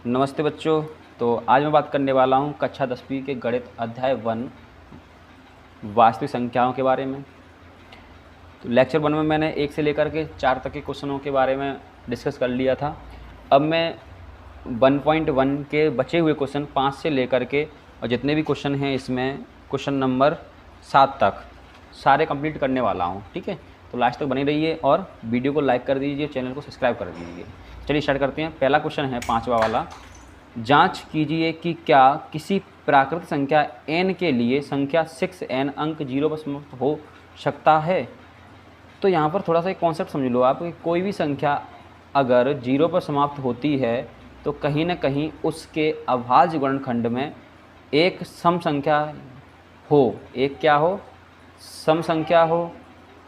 नमस्ते बच्चों। तो आज मैं बात करने वाला हूँ कक्षा 10वीं के गणित अध्याय 1 वास्तविक संख्याओं के बारे में। तो लेक्चर 1 में मैंने 1 से लेकर के 4 तक के क्वेश्चनों के बारे में डिस्कस कर लिया था। अब मैं 1.1 के बचे हुए क्वेश्चन 5 से लेकर के और जितने भी क्वेश्चन हैं इसमें क्वेश्चन नंबर 7 तक सारे कंप्लीट करने वाला हूँ। ठीक है, तो लास्ट तक बने रहिए और वीडियो को लाइक कर दीजिए, चैनल को सब्सक्राइब कर दीजिए। चलिए स्टार्ट करते हैं। पहला क्वेश्चन है 5वां वाला। जांच कीजिए कि क्या किसी प्राकृतिक संख्या n के लिए संख्या 6n अंक 0 पर समाप्त हो सकता है। तो यहाँ पर थोड़ा सा एक कॉन्सेप्ट समझ लो आप कि कोई भी संख्या अगर 0 पर समाप्त होती है तो कहीं ना कहीं उसके अभाज्य गुणनखंड में एक सम संख्या हो, एक क्या हो, सम संख्या हो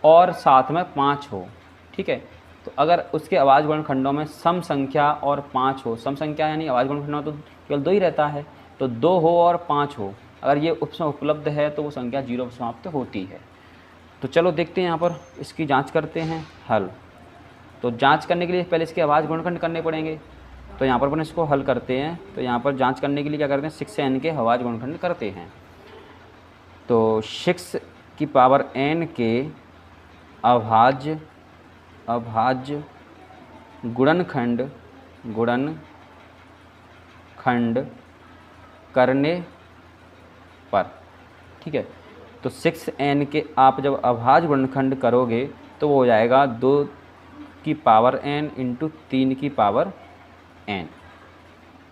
और साथ में 5 हो। ठीक है, तो अगर उसके अभाज्य गुणनखंडों में सम संख्या और 5 हो, सम संख्या यानी अभाज्य गुणनखंडों में तो केवल 2 ही रहता है, तो 2 हो और 5 हो, अगर ये उसमें उपलब्ध है तो वो संख्या 0 पर समाप्त होती है। तो चलो देखते हैं यहाँ पर इसकी जांच करते हैं हल। तो जांच करने के लिए पहले इसके अभाज्य गुणनखंड करने पड़ेंगे। तो यहाँ पर अपन इसको हल करते हैं। तो यहाँ पर जांच करने के लिए क्या करते हैं, 6n के अभाज्य गुणनखंड करते हैं। तो 6 की पावर n के अभाज्य गुणनखंड करने पर, ठीक है, तो 6n के आप जब अभाज्य गुणनखंड करोगे तो वो हो जाएगा 2 की पावर n इंटू 3 की पावर n।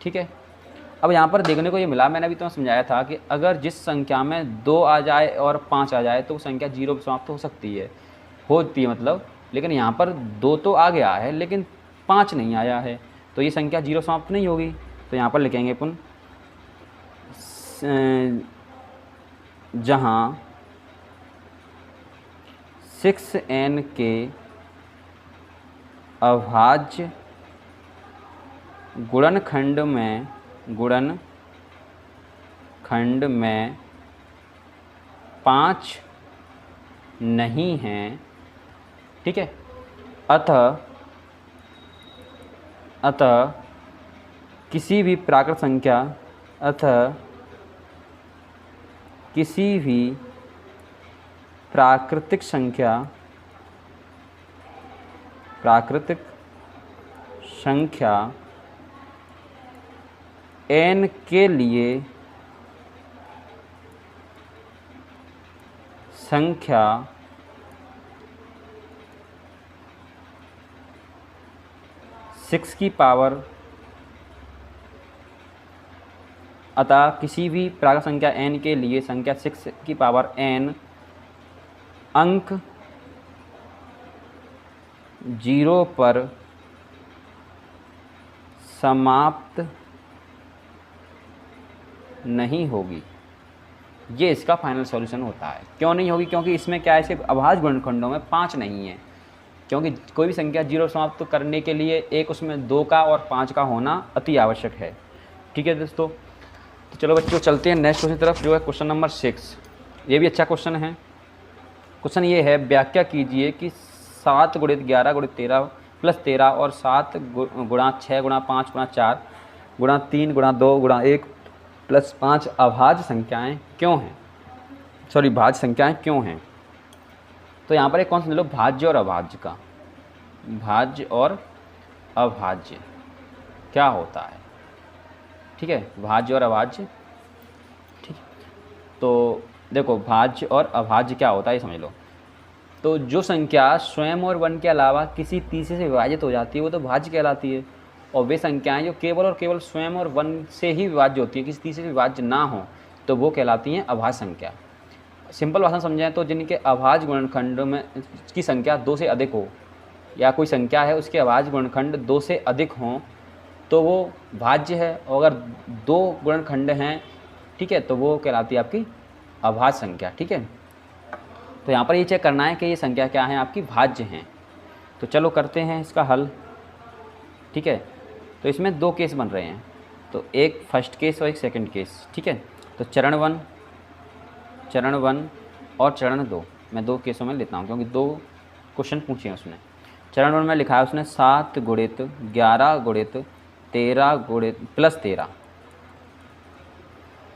ठीक है, अब यहाँ पर देखने को ये मिला, मैंने अभी तुम्हें समझाया था कि अगर जिस संख्या में 2 आ जाए और 5 आ जाए तो वो संख्या 0 पर समाप्त हो सकती है, होती है मतलब। लेकिन यहाँ पर 2 तो आ गया है लेकिन 5 नहीं आया है, तो ये संख्या 0 समाप्त नहीं होगी। तो यहाँ पर लिखेंगे अपन जहाँ 6n के अभाज्य गुणनखंड में 5 नहीं हैं। ठीक है, अतः किसी भी प्राकृतिक संख्या n के लिए संख्या 6 की पावर, अतः किसी भी प्राकृतिक संख्या n के लिए संख्या 6 की पावर n अंक 0 पर समाप्त नहीं होगी। ये इसका फाइनल सॉल्यूशन होता है। क्यों नहीं होगी? क्योंकि इसमें क्या है, इसके अभाज्य गुणनखंडों में 5 नहीं है। क्योंकि कोई भी संख्या 0 समाप्त करने के लिए एक उसमें 2 का और 5 का होना अति आवश्यक है। ठीक है दोस्तों, तो चलो बच्चों चलते हैं नेक्स्ट क्वेश्चन की तरफ, जो है क्वेश्चन नंबर 6। ये भी अच्छा क्वेश्चन है। क्वेश्चन ये है, व्याख्या कीजिए कि 7 गुणित 11 गुणित 13 प्लस 13 और 7 गुणा 6 गुणा 5 गुणा 4 गुणा 3 गुणा 2 गुणा 1 प्लस 5 अभाज्य संख्याएँ क्यों हैं, भाज्य संख्याएँ क्यों हैं। तो यहाँ पर एक कौन सा ले लो, भाज्य और अभाज्य का। भाज्य और अभाज्य क्या होता है, ठीक है, भाज्य और अभाज्य। ठीक, तो देखो भाज्य और अभाज्य क्या होता है ये समझ लो। तो जो संख्या स्वयं और 1 के अलावा किसी तीसरे से विभाजित हो जाती है वो तो भाज्य कहलाती है, और वे संख्याएं जो केवल और केवल स्वयं और 1 से ही विभाज्य होती है, किसी तीसरे से विभाज्य ना हो, तो वो कहलाती हैं अभाज्य संख्या। सिंपल भाषा समझें तो जिनके अभाज्य गुणनखंड में की संख्या 2 से अधिक हो, या कोई संख्या है उसके अभाज्य गुणनखंड 2 से अधिक हों तो वो भाज्य है, और अगर 2 गुणनखंड हैं, ठीक है, तो वो कहलाती है आपकी अभाज्य संख्या। ठीक है, तो यहाँ पर ये चेक करना है कि ये संख्या क्या है, आपकी भाज्य हैं। तो चलो करते हैं इसका हल। ठीक है, तो इसमें 2 केस बन रहे हैं, तो एक फर्स्ट केस और एक सेकंड केस। ठीक है, तो चरण 1 और चरण 2 मैं 2 केसों में लेता हूँ क्योंकि 2 क्वेश्चन पूछे हैं उसने। चरण 1 में लिखा है उसने 7 गुणित 11 गुणित 13 गुणित प्लस 13,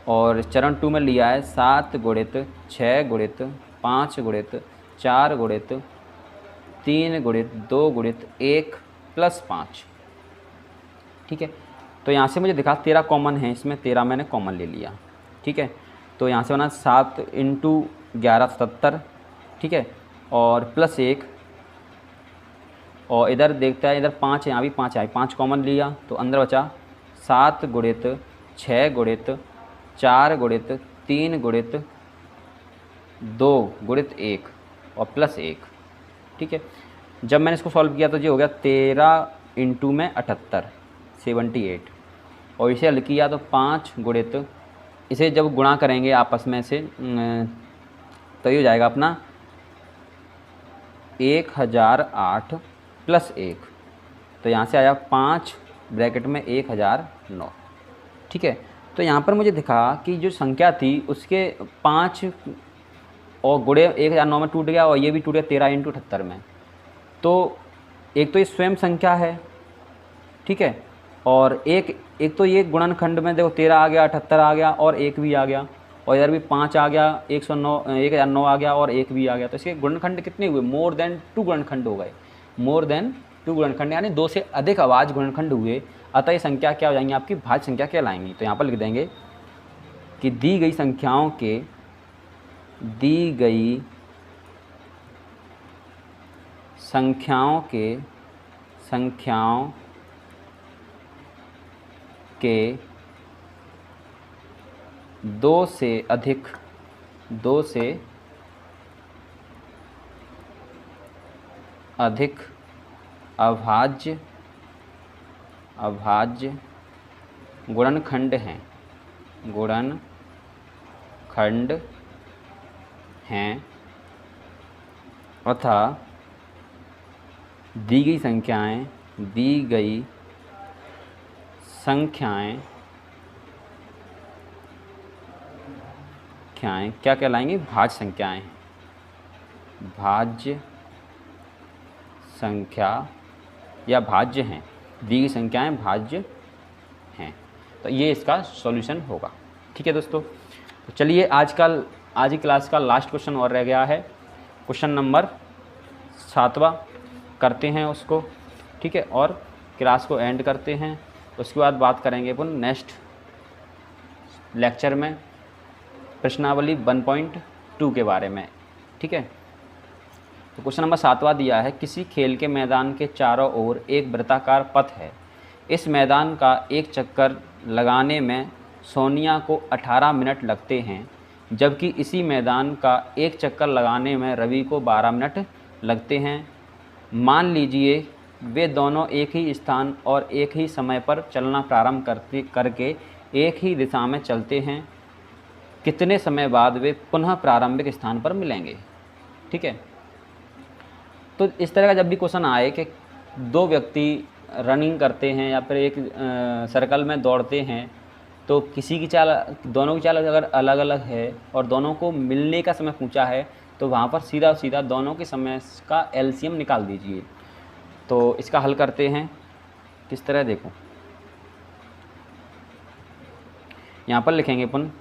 और चरण 2 में लिया है 7 गुणित 6 गुणित 5 गुणित 4 गुणित 3 गुणित 2 गुणित 1 प्लस 5। ठीक है, तो यहाँ से मुझे दिखा 13 कॉमन है, इसमें 13 मैंने कॉमन ले लिया। ठीक है, तो यहाँ से बना 7 इंटू 11 77। ठीक है, और प्लस 1, और इधर देखता है इधर 5 है, यहाँ भी 5 है, 5 कॉमन लिया तो अंदर बचा 7 गुणित 6 गुणित 4 गुणित 3 गुणित 2 गुणित 1 और प्लस 1। ठीक है, जब मैंने इसको सॉल्व किया तो ये हो गया 13 इंटू में 78 78, और इसे हल किया तो 5 गुणित, इसे जब गुणा करेंगे आपस में से तो ये हो जाएगा अपना 1008 प्लस 1, तो यहाँ से आया 5 ब्रैकेट में 1009। ठीक है, तो यहाँ पर मुझे दिखा कि जो संख्या थी उसके 5 और गुणे 1009 में टूट गया, और ये भी टूट गया 13 इंटू 78 में। तो एक तो ये स्वयं संख्या है, ठीक है, और एक तो ये गुणनखंड में देखो 13 आ गया, 78 आ गया और 1 भी आ गया, और इधर भी 5 आ गया, 1009 आ गया और 1 भी आ गया। तो इसके गुणनखंड कितने हुए? मोर देन 2 गुणनखंड हो गए, मोर देन 2 गुणनखंड, यानी 2 से अधिक अभाज्य गुणनखंड हुए। अतः ये संख्या क्या हो जाएंगी? आपकी भाज्य संख्या कहलाएंगी। तो यहाँ पर लिख देंगे कि दी गई संख्याओं के 2 से अधिक अभाज्य गुणनखंड हैं अतः दी गई संख्याएं क्या कहलाएंगी? भाज्य संख्याएं, भाज्य संख्या या भाज्य हैं। दी गई संख्याएं भाज्य हैं, तो ये इसका सॉल्यूशन होगा। ठीक है दोस्तों, तो चलिए आज की क्लास का लास्ट क्वेश्चन और रह गया है, क्वेश्चन नंबर 7वां करते हैं उसको। ठीक है, और क्लास को एंड करते हैं। उसके बाद बात करेंगे अपन नेक्स्ट लेक्चर में प्रश्नावली 1.2 के बारे में। ठीक है, तो क्वेश्चन नंबर 7वां दिया है, किसी खेल के मैदान के चारों ओर एक वृत्ताकार पथ है। इस मैदान का एक चक्कर लगाने में सोनिया को 18 मिनट लगते हैं, जबकि इसी मैदान का एक चक्कर लगाने में रवि को 12 मिनट लगते हैं। मान लीजिए वे दोनों एक ही स्थान और एक ही समय पर चलना प्रारंभ करके एक ही दिशा में चलते हैं। कितने समय बाद वे पुनः प्रारंभिक स्थान पर मिलेंगे? ठीक है, तो इस तरह का जब भी क्वेश्चन आए कि दो व्यक्ति रनिंग करते हैं या फिर एक सर्कल में दौड़ते हैं, तो दोनों की चाल अगर अलग अलग है और दोनों को मिलने का समय पूछा है, तो वहाँ पर सीधा सीधा दोनों के समय का एलसीएम निकाल दीजिए। तो इसका हल करते हैं किस तरह, देखो यहाँ पर लिखेंगे अपन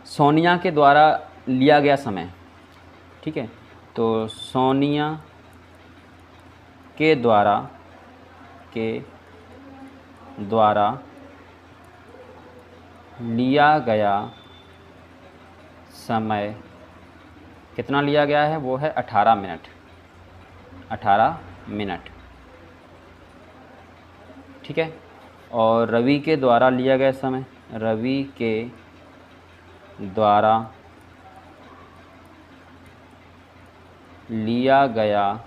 सोनिया के द्वारा लिया गया समय। ठीक है, तो सोनिया के द्वारा लिया गया समय कितना लिया गया है? वो है 18 मिनट। ठीक है, और रवि के द्वारा लिया गया समय, रवि के द्वारा लिया गया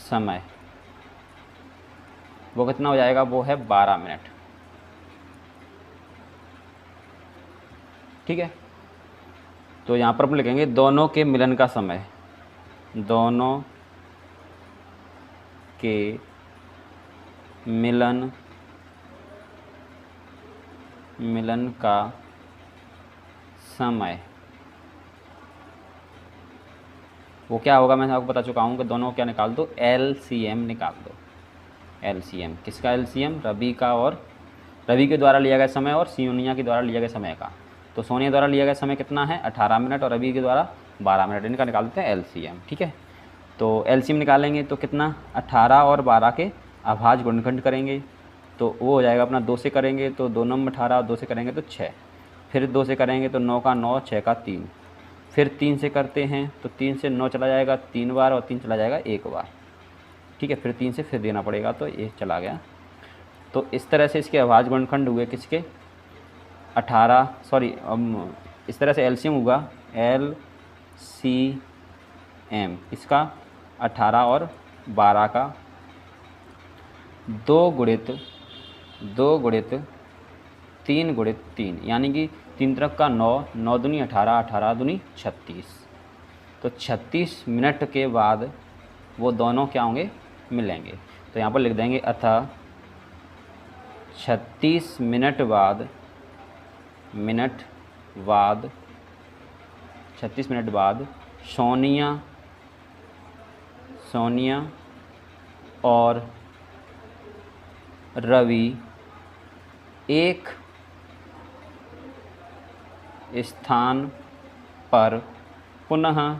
समय वो कितना हो जाएगा? वो है 12 मिनट। ठीक है, तो यहाँ पर हम लिखेंगे दोनों के मिलन का समय, दोनों के मिलन का समय वो क्या होगा? मैं आपको बता चुका हूँ कि दोनों क्या निकाल दो, एलसीएम निकाल दो, LCM। किसका LCM? रवि का, और रवि के द्वारा लिया गया समय और सोनिया के द्वारा लिया गया समय का। तो सोनिया द्वारा लिया गया समय कितना है? 18 मिनट, और रवि के द्वारा 12 मिनट। इनका निकालते हैं LCM। ठीक है, तो LCM निकालेंगे तो कितना? 18 और 12 के अभाज्य गुणनखंड करेंगे तो वो हो जाएगा अपना 2 से करेंगे तो 2 9 18, 2 से करेंगे तो 6, फिर 2 से करेंगे तो 9 का 9, 6 का 3, फिर 3 से करते हैं तो 3 से 9 चला जाएगा 3 बार, और 3 चला जाएगा 1 बार। ठीक है, फिर 3 से फिर देना पड़ेगा तो ये चला गया। तो इस तरह से इसके अभाज्य गुणनखंड हुए किसके? 18, सॉरी इस तरह से LCM हुआ LCM इसका 18 और 12 का 2 गुणित 3 गुणित 3, यानी कि 3 तरफ का 9, 9 दूनी 18, 18 दूनी 36। तो 36 मिनट के बाद वो दोनों क्या होंगे? मिलेंगे। तो यहाँ पर लिख देंगे अतः 36 मिनट बाद 36 मिनट बाद सोनिया और रवि एक स्थान पर पुनः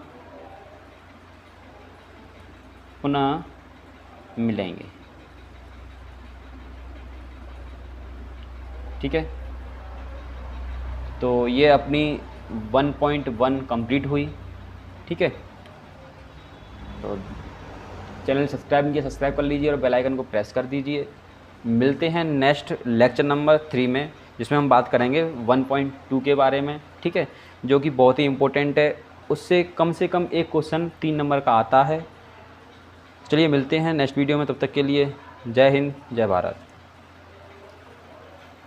मिलेंगे। ठीक है, तो ये अपनी 1.1 कंप्लीट हुई। ठीक है, तो चैनल सब्सक्राइब नहीं किया, सब्सक्राइब कर लीजिए और बेल आइकन को प्रेस कर दीजिए। मिलते हैं नेक्स्ट लेक्चर नंबर 3 में, जिसमें हम बात करेंगे 1.2 के बारे में। ठीक है, जो कि बहुत ही इम्पोर्टेंट है, उससे कम से कम एक क्वेश्चन 3 नंबर का आता है। चलिए मिलते हैं नेक्स्ट वीडियो में, तब तक के लिए जय हिंद, जय भारत।